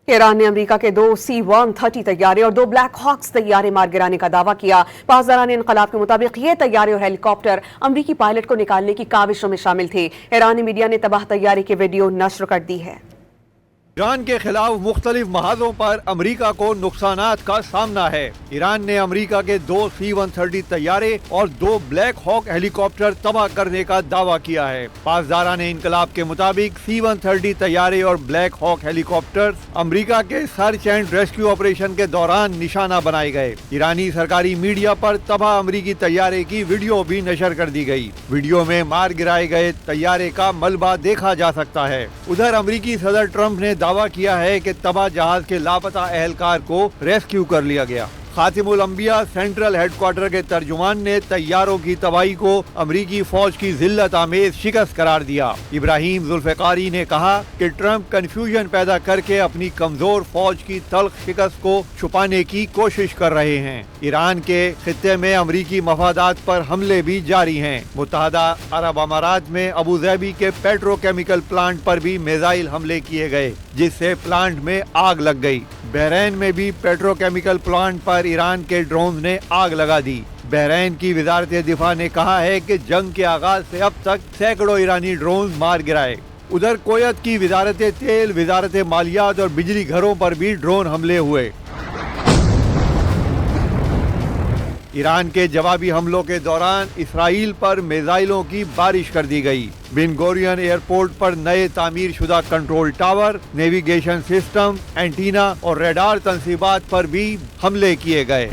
ایران نے امریکہ کے 2 C-130 طیارے اور 2 بلیک ہاکس طیارے مار گرانے کا دعویٰ کیا۔ پاسداران انقلاب کے مطابق یہ طیارے اور ہیلی کاپٹر امریکی پائلٹ کو نکالنے کی کاوشوں میں شامل تھے۔ ایرانی میڈیا نے تباہ طیارے کی ویڈیو نشر کر دی ہے۔ ایران کے خلاف مختلف محاذوں پر امریکہ کو نقصانات کا سامنا ہے۔ ایران نے امریکہ کے 2 C-130 طیارے اور 2 بلیک ہاک ہیلی کاپٹر تباہ کرنے کا دعویٰ کیا ہے۔ پاسداران انقلاب کے مطابق C-130 طیارے اور بلیک ہاک ہیلی کاپٹر امریکہ کے سرچ اینڈ ریسکیو آپریشن کے دوران نشانہ بنائے گئے۔ ایرانی سرکاری میڈیا پر تباہ امریکی طیارے کی ویڈیو بھی نشر کر دی گئی۔ ویڈیو میں مار گرائے گئے طیارے کا ملبہ دیکھا جا سکتا ہے۔ ادھر امریکی صدر ٹرمپ نے دعویٰ کیا ہے کہ تباہ جہاز کے لاپتہ اہلکار کو ریسکیو کر لیا گیا۔ خاتم الانبیاء سینٹرل ہیڈ کوارٹر کے ترجمان نے طیاروں کی تباہی کو امریکی فوج کی ذلت آمیز شکست قرار دیا۔ ابراہیم ذوالفقاری نے کہا کہ ٹرمپ کنفیوژن پیدا کر کے اپنی کمزور فوج کی تلخ شکست کو چھپانے کی کوشش کر رہے ہیں۔ ایران کے خطے میں امریکی مفادات پر حملے بھی جاری ہیں۔ متحدہ عرب امارات میں ابوظہبی کے پیٹرو کیمیکل پلانٹ پر بھی میزائل حملے کیے گئے، جس سے پلانٹ میں آگ لگ گئی۔ بحرین میں بھی پیٹرو کیمیکل پلانٹ پر ایران کے ڈرونز نے آگ لگا دی۔ بحرین کی وزارت دفاع نے کہا ہے کہ جنگ کے آغاز سے اب تک سینکڑوں ایرانی ڈرونز مار گرائے۔ ادھر کویت کی وزارت تیل، وزارت مالیات اور بجلی گھروں پر بھی ڈرون حملے ہوئے۔ ایران کے جوابی حملوں کے دوران اسرائیل پر میزائلوں کی بارش کر دی گئی۔ بن گورین ایئرپورٹ پر نئے تعمیر شدہ control tower, navigation system, antenna اور ریڈار تنصیبات پر بھی حملے کیے گئے۔